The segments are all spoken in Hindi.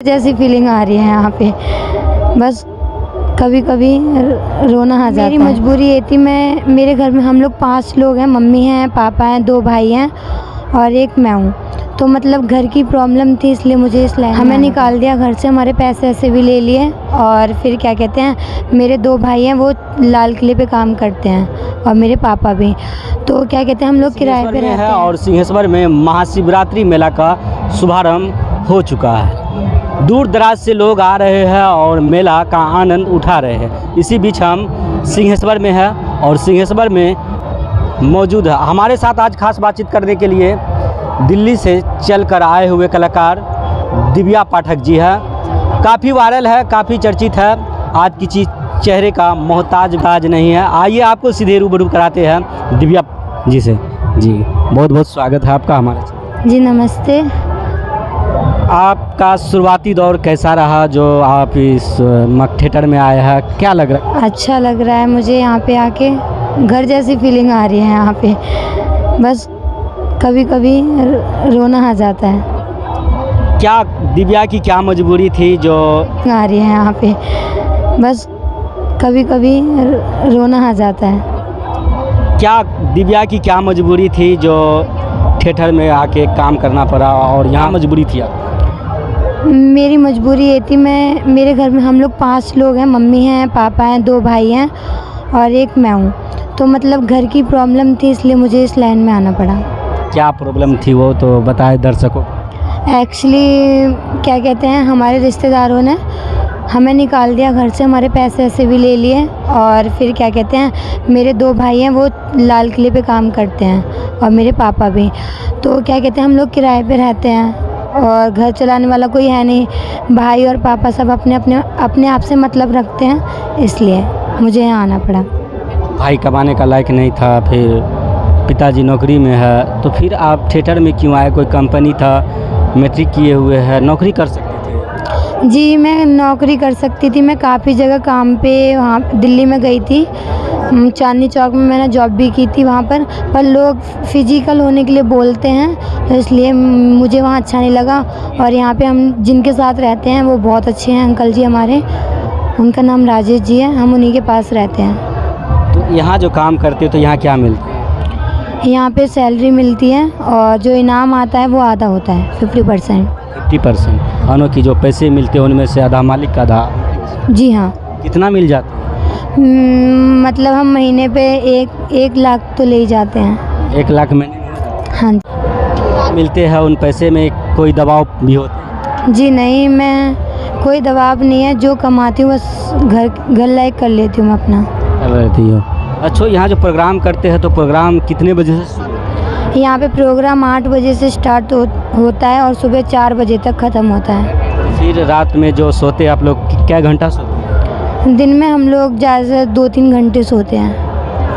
जैसी फीलिंग आ रही है यहाँ पे। बस कभी कभी रोना आ जाता है। मेरी मजबूरी ये थी, मेरे घर में हम लोग 5 लोग हैं, मम्मी हैं, पापा हैं, 2 भाई हैं और एक मैं हूँ। तो मतलब घर की प्रॉब्लम थी, इसलिए मुझे इस लाइन हमें निकाल दिया घर से। हमारे पैसे ऐसे भी ले लिए और फिर क्या कहते हैं, मेरे 2 भाई हैं वो लाल किले पे काम करते हैं और मेरे पापा भी। तो क्या कहते हैं, हम लोग किराए पे रहते हैं। और सिंहेश्वर में महाशिवरात्रि मेला का शुभारंभ हो चुका है। दूर दराज से लोग आ रहे हैं और मेला का आनंद उठा रहे हैं। इसी बीच हम सिंहेश्वर में हैं और सिंहेश्वर में मौजूद है। हमारे साथ आज खास बातचीत करने के लिए दिल्ली से चलकर आए हुए कलाकार दिव्या पाठक जी हैं। काफ़ी वायरल है, काफ़ी चर्चित है। आज की चीज़ चेहरे का मोहताज नहीं है। आइए आपको सीधे रूबरू कराते हैं दिव्या जी से। जी बहुत बहुत स्वागत है आपका हमारे साथ। जी नमस्ते। आपका शुरुआती दौर कैसा रहा जो आप इस मक थिएटर में आए हैं, क्या लग रहा है? अच्छा लग रहा है मुझे, यहाँ पे आके घर जैसी फीलिंग आ रही है यहाँ पे। बस कभी कभी रोना आ जाता है। क्या दिव्या की क्या मजबूरी थी जो आ रही है यहाँ पे? बस कभी कभी रोना आ जाता है। क्या दिव्या की क्या मजबूरी थी जो थिएटर में आके काम करना पड़ा और यहाँ मजबूरी थी आप? मेरी मजबूरी ये थी, मेरे घर में हम लोग 5 लोग हैं, मम्मी हैं, पापा हैं, 2 भाई हैं और एक मैं हूँ। तो मतलब घर की प्रॉब्लम थी, इसलिए मुझे इस लाइन में आना पड़ा। क्या प्रॉब्लम थी वो तो बताए दर्शकों। एक्चुअली क्या कहते हैं, हमारे रिश्तेदारों ने हमें निकाल दिया घर से। हमारे पैसे ऐसे भी ले लिए और फिर क्या कहते हैं, मेरे 2 भाई हैं वो लाल किले पे काम करते हैं और मेरे पापा भी। तो क्या कहते हैं, हम लोग किराए पे रहते हैं और घर चलाने वाला कोई है नहीं। भाई और पापा सब अपने आप से मतलब रखते हैं, इसलिए मुझे यहाँ आना पड़ा। भाई कमाने का लायक नहीं था, फिर पिताजी नौकरी में है, तो फिर आप थिएटर में क्यों आए? कोई कंपनी था, मैट्रिक किए हुए हैं, नौकरी कर सकते थे। जी मैं नौकरी कर सकती थी। मैं काफ़ी जगह काम पे वहाँ दिल्ली में गई थी। चांदनी चौक में मैंने जॉब भी की थी वहाँ पर लोग फिजिकल होने के लिए बोलते हैं, तो इसलिए मुझे वहाँ अच्छा नहीं लगा। और यहाँ पे हम जिनके साथ रहते हैं वो बहुत अच्छे हैं, अंकल जी हमारे, उनका नाम राजेश जी है, हम उन्हीं के पास रहते हैं। तो यहाँ जो काम करते हो तो यहाँ क्या मिलता है? यहाँ पे सैलरी मिलती है और जो इनाम आता है वो आधा होता है, 50%। 50%। अनो की जो पैसे मिलते हैं उनमें से आधा मालिक का आधा? जी हाँ। कितना मिल जाता है? मतलब हम महीने पे 1 लाख तो ले ही जाते हैं। 1 लाख महीने? हाँ। मिलते हैं उन पैसे में कोई दबाव भी होता है? जी नहीं, मैं कोई दबाव नहीं है, जो कमाती हूँ बस घर लायक कर लेती हूँ मैं अपना। कर रहती हो। अच्छा, यहाँ जो प्रोग्राम करते हैं तो प्रोग्राम कितने बजे से? यहाँ पे प्रोग्राम 8 बजे से स्टार्ट होता है और सुबह 4 बजे तक ख़त्म होता है। फिर रात में जो सोते हैं आप लोग क्या घंटा सोते हैं? दिन में हम लोग ज़्यादा से 2-3 घंटे सोते हैं।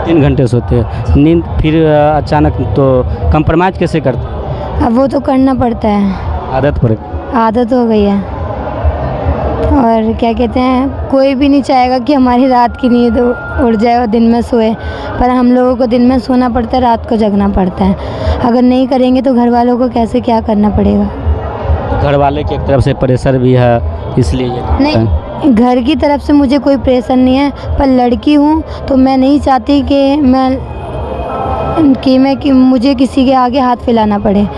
3 घंटे सोते हैं। नींद फिर अचानक तो कंप्रोमाइज़ कैसे करते हैं? अब वो तो करना पड़ता है, आदत पड़ गई। आदत हो गई है। और क्या कहते हैं, कोई भी नहीं चाहेगा कि हमारी रात की नींद उड़ जाए और दिन में सोए, पर हम लोगों को दिन में सोना पड़ता है, रात को जगना पड़ता है। अगर नहीं करेंगे तो घर वालों को कैसे क्या करना पड़ेगा। घर वाले की एक तरफ से प्रेशर भी है, इसलिए ये नहीं, घर की तरफ से मुझे कोई प्रेशर नहीं है, पर लड़की हूँ तो मैं नहीं चाहती कि मुझे किसी के आगे हाथ फैलाना पड़े।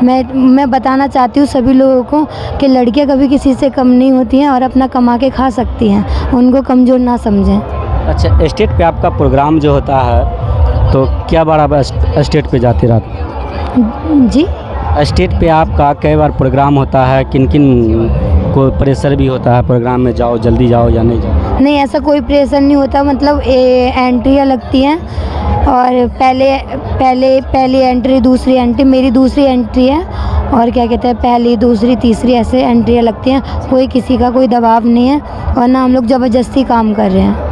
मैं बताना चाहती हूँ सभी लोगों को कि लड़कियाँ कभी किसी से कम नहीं होती हैं और अपना कमा के खा सकती हैं, उनको कमज़ोर ना समझें। अच्छा, स्टेज पे आपका प्रोग्राम जो होता है तो क्या बार आप स्टेज पे जाते रात? जी, स्टेज पे आपका कई बार प्रोग्राम होता है, किन को प्रेशर भी होता है प्रोग्राम में, जाओ जल्दी जाओ या नहीं जाओ? नहीं, ऐसा कोई प्रेशर नहीं होता। मतलब एंट्रियाँ लगती हैं और पहली एंट्री, दूसरी एंट्री, मेरी दूसरी एंट्री है और क्या कहते हैं, पहली, दूसरी, तीसरी ऐसे एंट्रियाँ लगती हैं। कोई किसी का कोई दबाव नहीं है और ना हम लोग ज़बरदस्ती काम कर रहे हैं।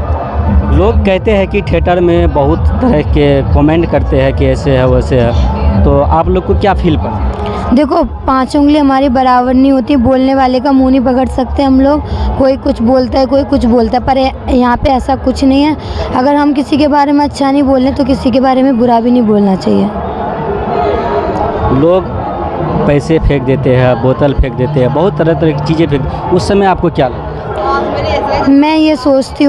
लोग कहते हैं कि थिएटर में बहुत तरह के कमेंट करते हैं कि ऐसे है वैसे है, तो आप लोग को क्या फील पड़ता है? देखो, 5 उंगली हमारी बराबर नहीं होती, बोलने वाले का मुंह नहीं पकड़ सकते हम लोग। कोई कुछ बोलता है, कोई कुछ बोलता है, पर यहाँ पे ऐसा कुछ नहीं है। अगर हम किसी के बारे में अच्छा नहीं बोल रहे तो किसी के बारे में बुरा भी नहीं बोलना चाहिए। लोग पैसे फेंक देते हैं, बोतल फेंक देते हैं, बहुत तरह तरह की चीज़ें फेंक, उस समय आपको क्या लगता है? मैं ये सोचती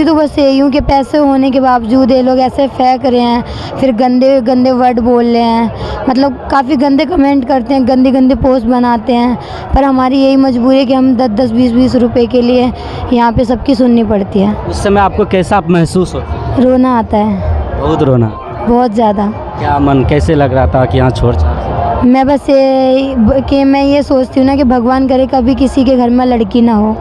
तो बस यही हूँ कि पैसे होने के बावजूद ये लोग ऐसे फेंक रहे हैं, फिर गंदे गंदे वर्ड बोल रहे हैं, मतलब काफ़ी गंदे कमेंट करते हैं, गंदे गंदे पोस्ट बनाते हैं। पर हमारी यही मजबूरी है कि हम 10-10 20-20 रुपए के लिए यहाँ पे सबकी सुननी पड़ती है। उस समय आपको कैसा महसूस होता है? रोना आता है, बहुत रोना। बहुत ज़्यादा। क्या मन कैसे लग रहा था कि यहाँ छोड़ छाड़? मैं बस मैं ये सोचती हूँ ना कि भगवान करे कभी किसी के घर में लड़की ना हो।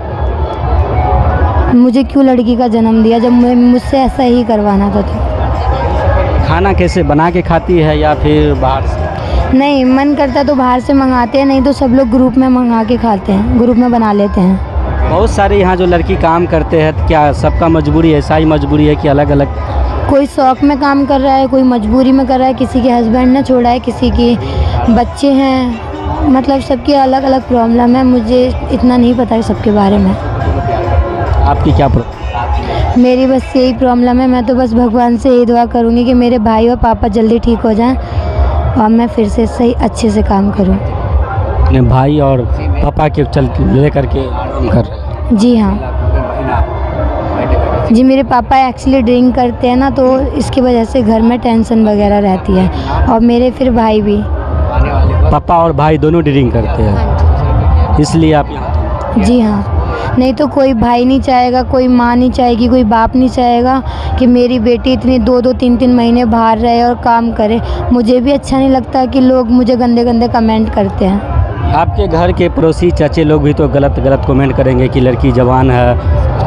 मुझे क्यों लड़की का जन्म दिया जब मुझसे ऐसा ही करवाना था। तो खाना कैसे बना के खाती है या फिर बाहर से? नहीं, मन करता तो बाहर से मंगाते हैं, नहीं तो सब लोग ग्रुप में मंगा के खाते हैं, ग्रुप में बना लेते हैं। बहुत सारे यहाँ जो लड़की काम करते हैं, क्या सबका मजबूरी ऐसा ही मजबूरी है कि अलग अलग? कोई शौक में काम कर रहा है, कोई मजबूरी में कर रहा है, किसी के हस्बैंड ने छोड़ा है, किसी के बच्चे हैं, मतलब सबकी अलग अलग प्रॉब्लम है। मुझे इतना नहीं पता है सबके बारे में। आपकी क्या प्रॉब्लम? मेरी बस यही प्रॉब्लम है। मैं तो बस भगवान से यही दुआ करूँगी कि मेरे भाई और पापा जल्दी ठीक हो जाएं और मैं फिर से सही अच्छे से काम करूँ। अपने भाई और पापा के चल ले करके कर रहे हैं? जी हाँ जी, मेरे पापा एक्चुअली ड्रिंक करते हैं ना, तो इसकी वजह से घर में टेंशन वगैरह रहती है। और मेरे फिर भाई भी। पापा और भाई दोनों ड्रिंक करते हैं, इसलिए आप यहाँ? जी हाँ, नहीं तो कोई भाई नहीं चाहेगा, कोई माँ नहीं चाहेगी, कोई बाप नहीं चाहेगा कि मेरी बेटी इतनी 2-2 3-3 महीने बाहर रहे और काम करे। मुझे भी अच्छा नहीं लगता कि लोग मुझे गंदे गंदे कमेंट करते हैं। आपके घर के पड़ोसी चाचे लोग भी तो गलत गलत कमेंट करेंगे कि लड़की जवान है,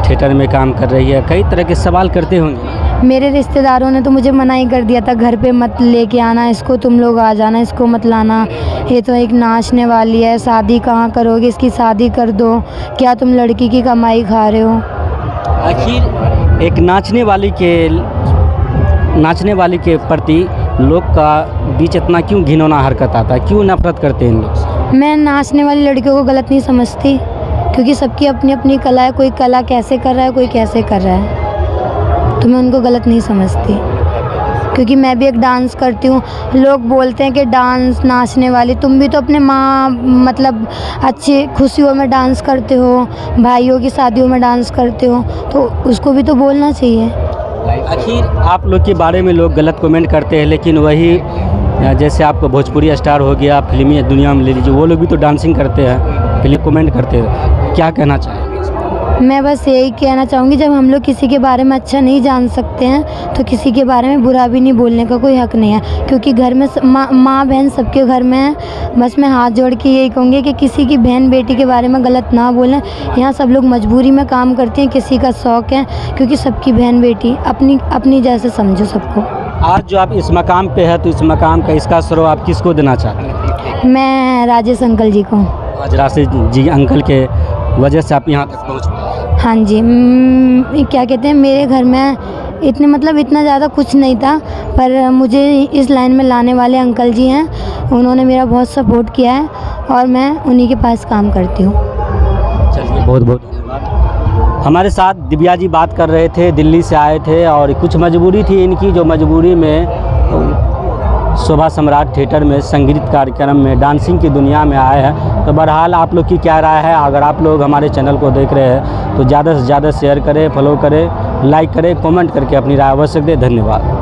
थिएटर में काम कर रही है, कई तरह के सवाल करते होंगे। मेरे रिश्तेदारों ने तो मुझे मना ही कर दिया था, घर पे मत लेके आना इसको, तुम लोग आ जाना, इसको मत लाना, ये तो एक नाचने वाली है, शादी कहाँ करोगे, इसकी शादी कर दो, क्या तुम लड़की की कमाई खा रहे हो। आखिर एक नाचने वाली के प्रति लोग का बीच इतना क्यों घिनौना हरकत आता है, क्यों नफरत करते हैं इन लोग? मैं नाचने वाली लड़कियों को गलत नहीं समझती, क्योंकि सबकी अपनी अपनी कला है, कोई कला कैसे कर रहा है, कोई कैसे कर रहा है, तो मैं उनको गलत नहीं समझती, क्योंकि मैं भी एक डांस करती हूँ। लोग बोलते हैं कि डांस नाचने वाली, तुम भी तो अपने माँ मतलब अच्छी खुशियों में डांस करते हो, भाइयों की शादियों में डांस करते हो, तो उसको भी तो बोलना चाहिए। आखिर आप लोग के बारे में लोग गलत कमेंट करते हैं, लेकिन वही जैसे आपको भोजपुरी स्टार हो गया, फिल्मी दुनिया में ले लीजिए, वो लोग भी तो डांसिंग करते हैं, फिल्म कमेंट करते हैं, क्या कहना चाहेंगे? मैं बस यही कहना चाहूँगी, जब हम लोग किसी के बारे में अच्छा नहीं जान सकते हैं तो किसी के बारे में बुरा भी नहीं बोलने का कोई हक़ नहीं है, क्योंकि घर में माँ बहन सबके घर में है। बस मैं हाथ जोड़ के यही कहूँगी कि किसी की बहन बेटी के बारे में गलत ना बोलें। यहाँ सब लोग मजबूरी में काम करते हैं, किसी का शौक़ है, क्योंकि सबकी बहन बेटी अपनी जैसे समझो सबको। आज जो आप इस मकाम पे है, तो इस मकाम का इसका श्रेय आप किसको देना चाहते हैं? मैं राजेश अंकल जी को। आज राजेश जी अंकल के वजह से आप यहाँ तक पहुँच पाए? हाँ जी, क्या कहते हैं, मेरे घर में इतना ज़्यादा कुछ नहीं था, पर मुझे इस लाइन में लाने वाले अंकल जी हैं, उन्होंने मेरा बहुत सपोर्ट किया है और मैं उन्हीं के पास काम करती हूँ। चलिए, बहुत बहुत धन्यवाद। हमारे साथ दिव्या जी बात कर रहे थे, दिल्ली से आए थे और कुछ मजबूरी थी इनकी, जो मजबूरी में शोभा सम्राट थिएटर में संगीत कार्यक्रम में डांसिंग की दुनिया में आए हैं। तो बहरहाल आप लोग की क्या राय है? अगर आप लोग हमारे चैनल को देख रहे हैं तो ज़्यादा से ज़्यादा शेयर करें, फॉलो करें, लाइक करें, कमेंट करके अपनी राय अवश्य दें। धन्यवाद।